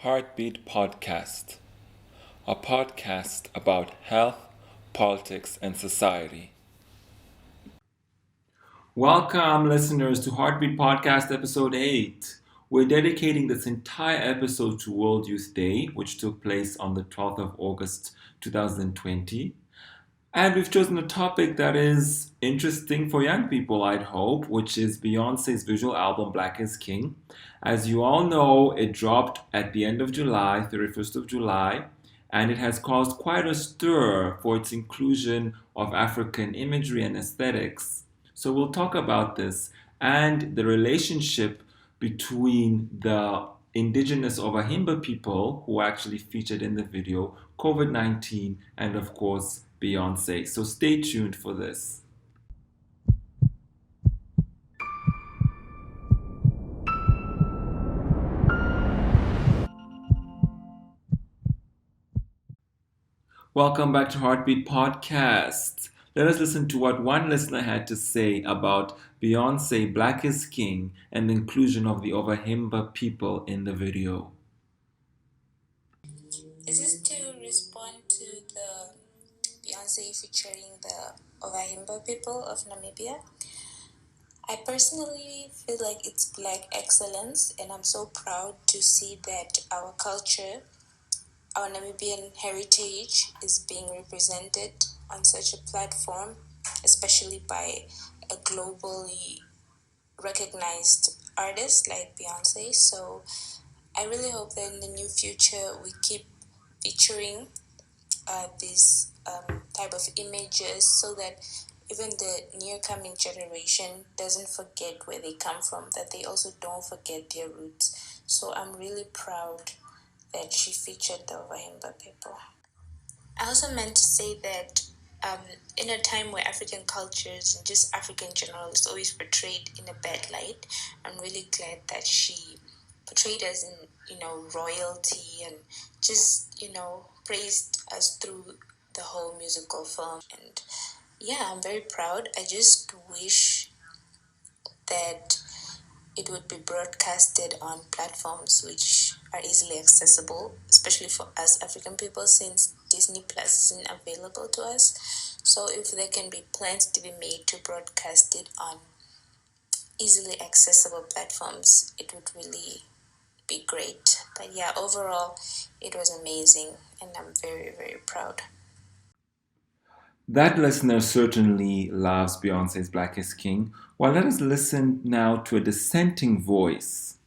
Heartbeat Podcast, a podcast about health, politics, and society. Welcome, listeners, to Heartbeat Podcast Episode 8. We're dedicating this entire episode to World Youth Day, which took place on the 12th of August 2020. And we've chosen a topic that is interesting for young people, I'd hope, which is Beyonce's visual album Black is King. As you all know, it dropped at the end of July, 31st of July, and it has caused quite a stir for its inclusion of African imagery and aesthetics. So we'll talk about this and the relationship between the indigenous Ovahimba people who are actually featured in the video, COVID-19, and of course, Beyonce. So stay tuned for this. Welcome back to Heartbeat Podcast. Let us listen to what one listener had to say about Beyonce Black is King and the inclusion of the Ovahimba people in the video. Is this to respond to the Beyonce featuring the Ovahimba people of Namibia? I personally feel like it's Black excellence, and I'm so proud to see that our culture, our Namibian heritage, is being represented on such a platform, especially by a globally recognized artist like Beyonce. So I really hope that in the near future we keep featuring these type of images so that even the near coming generation doesn't forget where they come from, that they also don't forget their roots. So I'm really proud that she featured the Ovahimba people. I also meant to say that in a time where African cultures and just Africa in general is always portrayed in a bad light, I'm really glad that she portrayed us in, royalty and just, praised us through the whole musical film. And yeah, I'm very proud. I just wish that it would be broadcasted on platforms which are easily accessible, especially for us African people, since Disney Plus isn't available to us. So if there can be plans to be made to broadcast it on easily accessible platforms, it would really be great. But yeah, overall, it was amazing, and I'm very, very proud. That listener certainly loves Beyonce's Black is King. Well, let us listen now to a dissenting voice.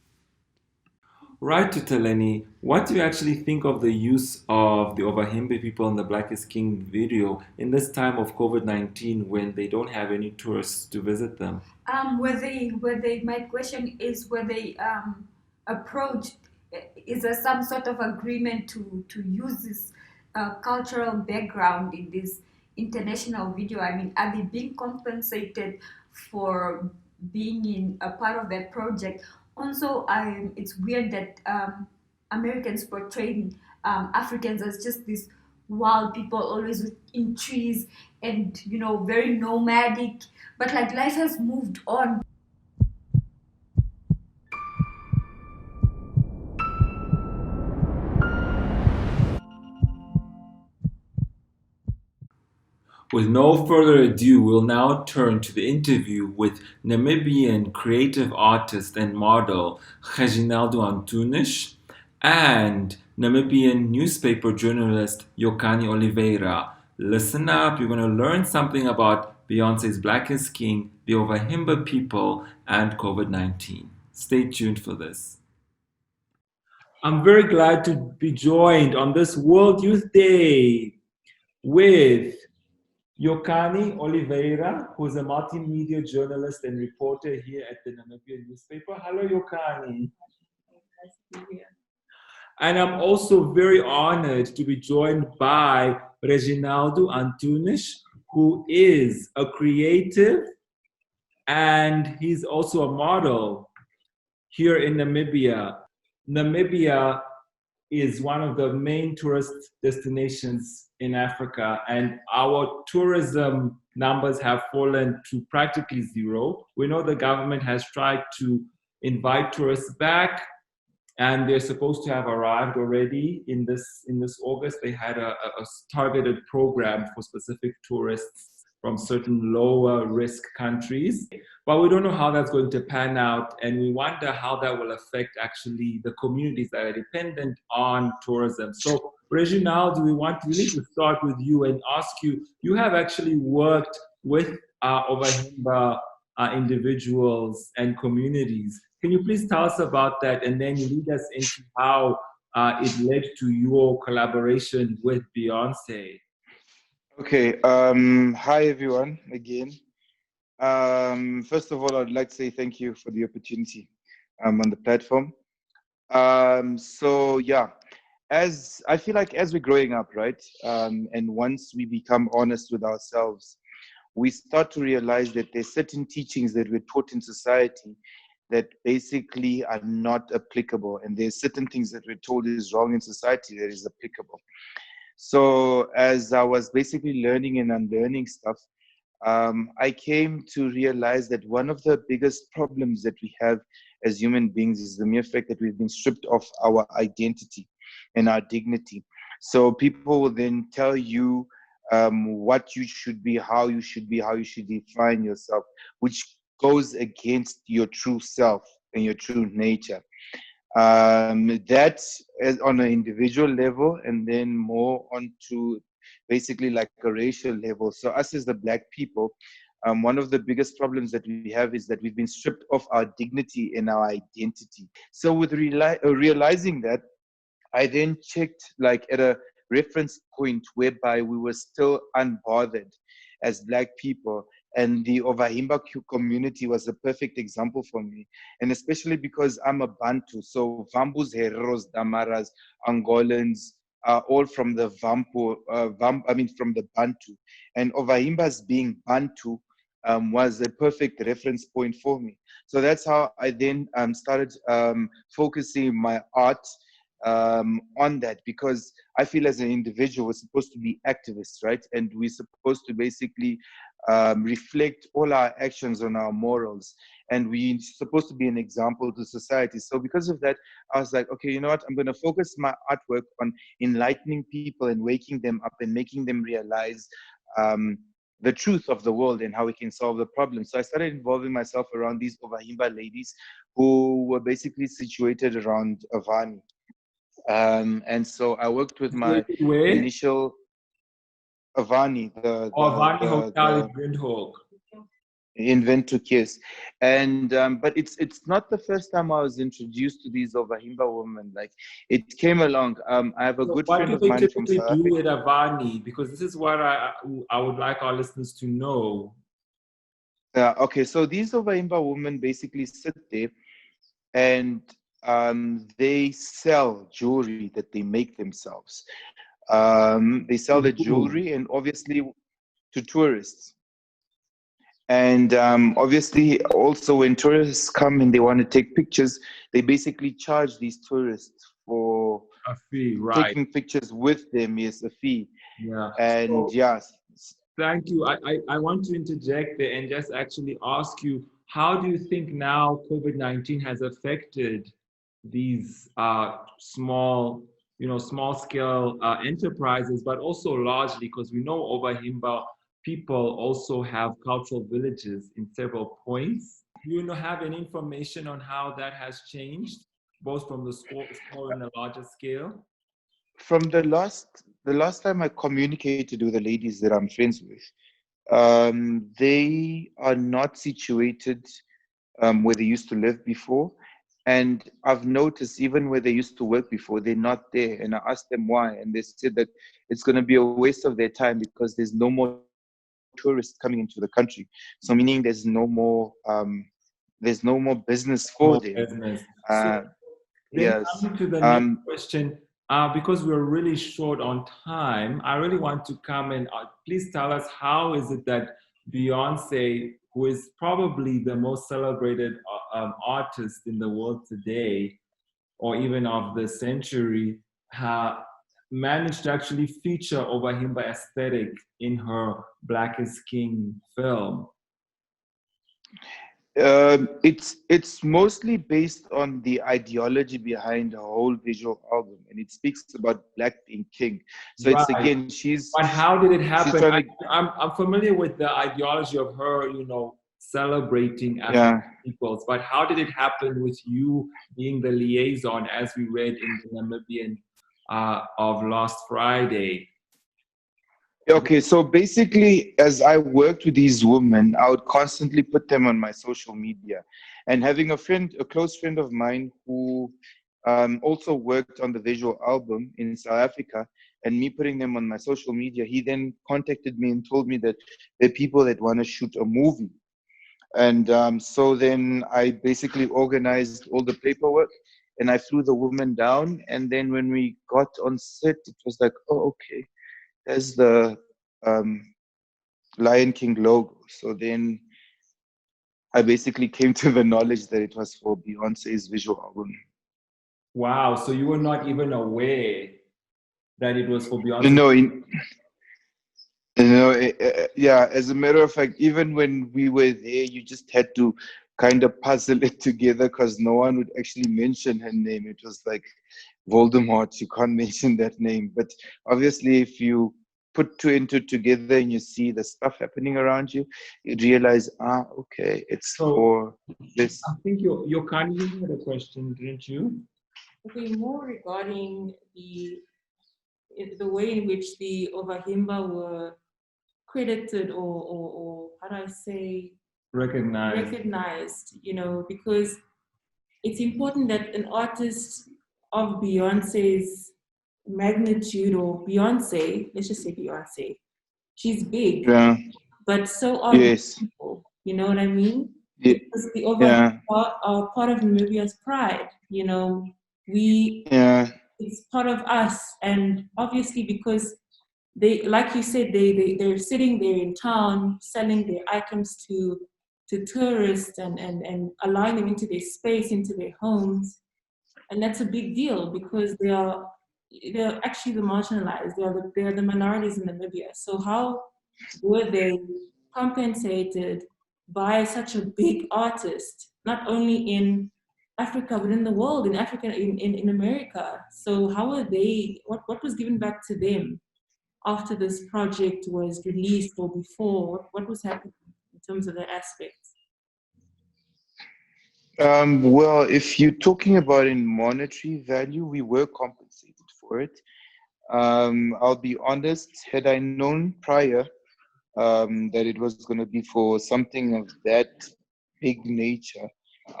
Right, Tuteleni, what do you actually think of the use of the Ovahimba people in the Black is King video in this time of COVID-19 when they don't have any tourists to visit them? My question is where they approached, is there some sort of agreement to use this cultural background in this international video? I mean, are they being compensated for being in a part of that project? Also, it's weird that Americans portraying Africans as just these wild people, always in trees and very nomadic. But like life has moved on. With no further ado, we'll now turn to the interview with Namibian creative artist and model Reginaldo Atunes and Namibian newspaper journalist Yokany Oliveira. Listen up, you're going to learn something about Beyonce's Black is King, the Ovahimba people, and COVID-19. Stay tuned for this. I'm very glad to be joined on this World Youth Day with Yokany Oliveira, who's a multimedia journalist and reporter here at the Namibian newspaper. Hello, Yokany. Nice to be here. And I'm also very honored to be joined by Reginaldo Atunes, who is a creative and he's also a model here in Namibia. Namibia is one of the main tourist destinations in Africa, and our tourism numbers have fallen to practically zero. We know the government has tried to invite tourists back, and they're supposed to have arrived already in this August. They had a targeted program for specific tourists from certain lower risk countries, but we don't know how that's going to pan out, and we wonder how that will affect actually the communities that are dependent on tourism. So, Reginald, we want really to start with you and ask you. You have actually worked with Ovahimba individuals and communities. Can you please tell us about that, and then lead us into how it led to your collaboration with Beyonce? Okay. Hi everyone again. First of all, I'd like to say thank you for the opportunity on the platform. So yeah, as I feel like as we're growing up, right, and once we become honest with ourselves, we start to realize that there's certain teachings that we're taught in society that basically are not applicable, and there's certain things that we're told is wrong in society that is applicable. So as I was basically learning and unlearning stuff, I came to realize that one of the biggest problems that we have as human beings is the mere fact that we've been stripped of our identity and our dignity. So people will then tell you what you should be, how you should define yourself, which goes against your true self and your true nature. That is on an individual level, and then more onto basically like a racial level. So us as the Black people, one of the biggest problems that we have is that we've been stripped of our dignity and our identity. So with realizing that, I then checked like at a reference point whereby we were still unbothered as Black people. And the Ovahimba community was a perfect example for me. And especially because I'm a Bantu. So Vambus, Hereros, Damaras, Angolans are all from the from the Bantu. And Ovahimbas being Bantu was a perfect reference point for me. So that's how I then started focusing my art on that, because I feel as an individual we're supposed to be activists, right? And we're supposed to basically reflect all our actions on our morals, and we're supposed to be an example to society. So because of that, I was like, okay, you know what, I'm going to focus my artwork on enlightening people and waking them up and making them realize the truth of the world and how we can solve the problem. So I started involving myself around these Ovahimba ladies who were basically situated around Avani. And so I worked with my Situated where? initial Avani, Or Vani Hotel in Windhoek. in Ventukis. And but it's not the first time I was introduced to these Ovahimba women. Like it came along. I have a So good what friend do of they mine from typically South do Africa. at Avani? Because this is what I would like our listeners to know. Okay, so these Ovahimba women basically sit there and they sell jewelry that they make themselves. They sell the Ooh. jewelry, and obviously to tourists. And obviously, also when tourists come and they want to take pictures, they basically charge these tourists for A fee, right? taking pictures with them. Yes, a fee. Yeah. And So yes, thank you. I want to interject there and just actually ask you, how do you think now COVID-19 has affected these small, small scale enterprises, but also largely because we know over Himba people also have cultural villages in several points. Do you know, have any information on how that has changed, both from the small and the larger scale? from the last time I communicated with the ladies that I'm friends with, they are not situated where they used to live before. And I've noticed even where they used to work before, they're not there. And I asked them why. And they said that it's going to be a waste of their time because there's no more tourists coming into the country. So meaning there's no more business for More them. business. So Uh, then yes. coming to the next question, because we're really short on time, I really want to come and please tell us, how is it that Beyonce, who is probably the most celebrated artist in the world today, or even of the century, managed to actually feature Ovahimba aesthetic in her Black is King film? It's mostly based on the ideology behind the whole visual album, and it speaks about black being king. So it's Right. again, But how did it she's happen? trying to, I'm familiar with the ideology of her, celebrating African yeah. peoples. But how did it happen with you being the liaison, as we read in the Namibian of last Friday? Okay, so basically, as I worked with these women, I would constantly put them on my social media. And having a close friend of mine who also worked on the visual album in South Africa, and me putting them on my social media, he then contacted me and told me that there are people that want to shoot a movie. And so then I basically organized all the paperwork and I flew the woman down. And then when we got on set, it was like, oh, okay, there's the um, Lion King logo. So then I basically came to the knowledge that it was for Beyonce's visual album. Wow. So you were not even aware that it was for Beyonce. No, yeah, as a matter of fact, even when we were there, you just had to kind of puzzle it together because no one would actually mention her name. It was like Voldemort, you can't mention that name. But obviously, if you put two and two together and you see the stuff happening around you, you realize, okay, it's So for this. I think Yokany, you had a question, didn't you? Okay, more regarding the way in which the Ovahimba were credited or how do I say recognized, because it's important that an artist of Beyonce's magnitude, or Beyonce, let's just say Beyonce, she's big, Yeah. but so are Yes. people, you know what I mean? Yeah. Because the Ovahimba are part of Namibia's pride, Yeah. it's part of us, and obviously because they, like you said, they're sitting there in town selling their items to tourists and allowing them into their space, into their homes, and that's a big deal because they're actually the marginalized. They're the minorities in Namibia. So how were they compensated by such a big artist, not only in Africa but in the world, in Africa, in America? So how were they? What was given back to them after this project was released or before? What was happening in terms of the aspects? Well, if you're talking about in monetary value, we were compensated for it. I'll be honest, had I known prior that it was going to be for something of that big nature,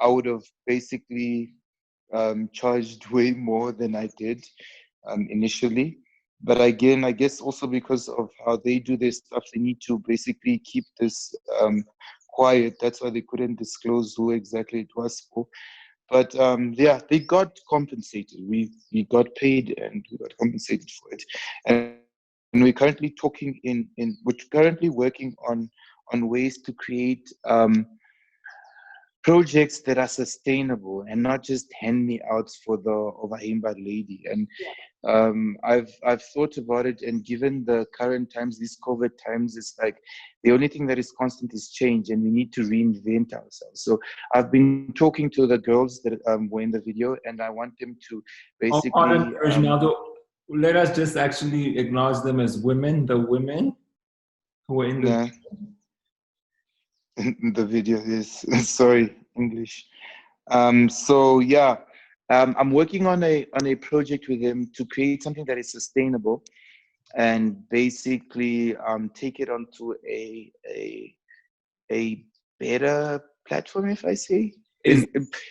I would have basically charged way more than I did initially. But again, I guess also because of how they do their stuff, they need to basically keep this quiet. That's why they couldn't disclose who exactly it was for. But yeah, they got compensated. We got paid and we got compensated for it. And we're currently talking we're currently working on ways to create projects that are sustainable and not just hand me outs for the Ovahimba lady. And I've thought about it, and given the current times, these COVID times, it's like the only thing that is constant is change, and we need to reinvent ourselves. So I've been talking to the girls that were in the video, and I want them to Oh, pardon, basically Reginaldo. Let us just actually acknowledge them as women, the women who are in the. yeah, the video is sorry, English. So yeah, I'm working on a project with them to create something that is sustainable and basically take it onto a better platform, if I say. Is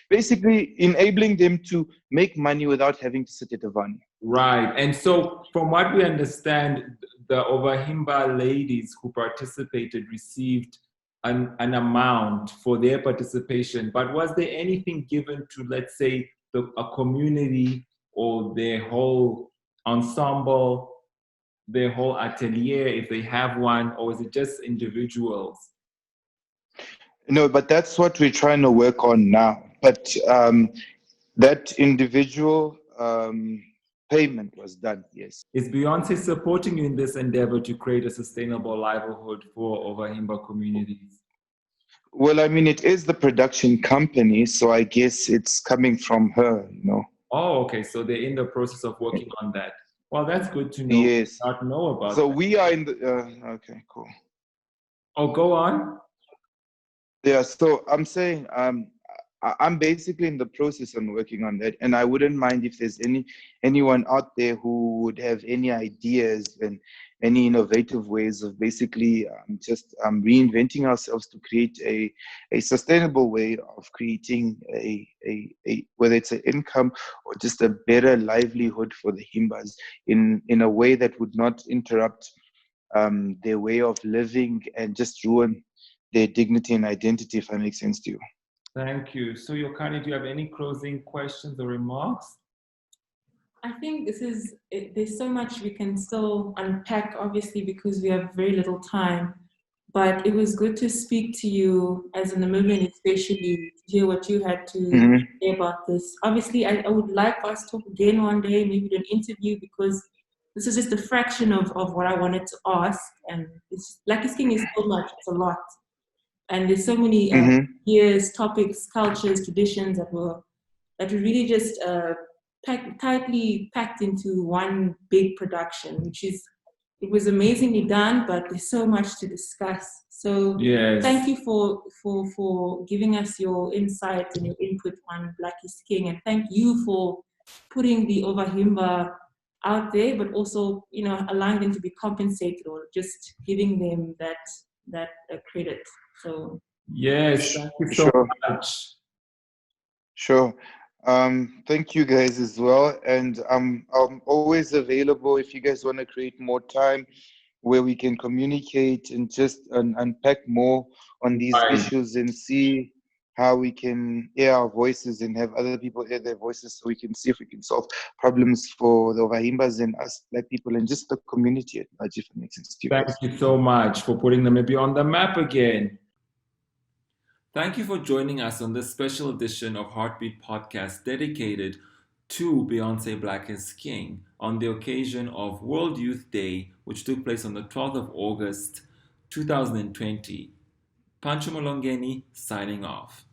Basically enabling them to make money without having to sit at a van. right. And so, from what we understand, the Ovahimba ladies who participated received an amount for their participation. But was there anything given to, let's say, a community or their whole ensemble, their whole atelier, if they have one, or is it just individuals? No, but that's what we're trying to work on now. But that individual payment was done, yes. Is Beyonce supporting you in this endeavor to create a sustainable livelihood for Ovahimba communities? Well, I mean, it is the production company, so I guess it's coming from her, you know. Oh, okay. So they're in the process of working on that. Well, that's good to know. Yes. Not know about So that. we are in the. Okay, cool. Oh, go on. Yeah. So I'm saying, I'm basically in the process on working on that, and I wouldn't mind if there's anyone out there who would have any ideas and any innovative ways of basically just reinventing ourselves to create a sustainable way of creating a whether it's an income or just a better livelihood for the Himbas in a way that would not interrupt their way of living and just ruin their dignity and identity, if that makes sense to you. Thank you. So, Yokany, do you have any closing questions or remarks? I think there's so much we can still unpack, obviously, because we have very little time. But it was good to speak to you as a Namibian, especially to hear what you had to Mm-hmm. say about this. Obviously, I would like us to talk again one day, maybe do an interview, because this is just a fraction of what I wanted to ask. And it's Black is King is so much, it's a lot. And there's so many Mm-hmm. years, topics, cultures, traditions that were really just tightly packed into one big production, which is it was amazingly done, but there's so much to discuss. So Yes. thank you for giving us your insight and your input on Black is King, and thank you for putting the Ovahimba out there, but also allowing them to be compensated or just giving them that credit. So Yes. Thank you so Sure, much. sure. Thank you guys as well. And I'm always available if you guys want to create more time where we can communicate and just unpack more on these Fine. issues and see how we can air our voices and have other people air their voices so we can see if we can solve problems for the Wahimbas and us Black people and just the community at large, if it makes sense to you Thank guys. you so much for putting Namibia on the map again. Thank you for joining us on this special edition of Heartbeat Podcast dedicated to Beyonce Black is King on the occasion of World Youth Day, which took place on the 12th of August 2020. Pancho Mulongeni signing off.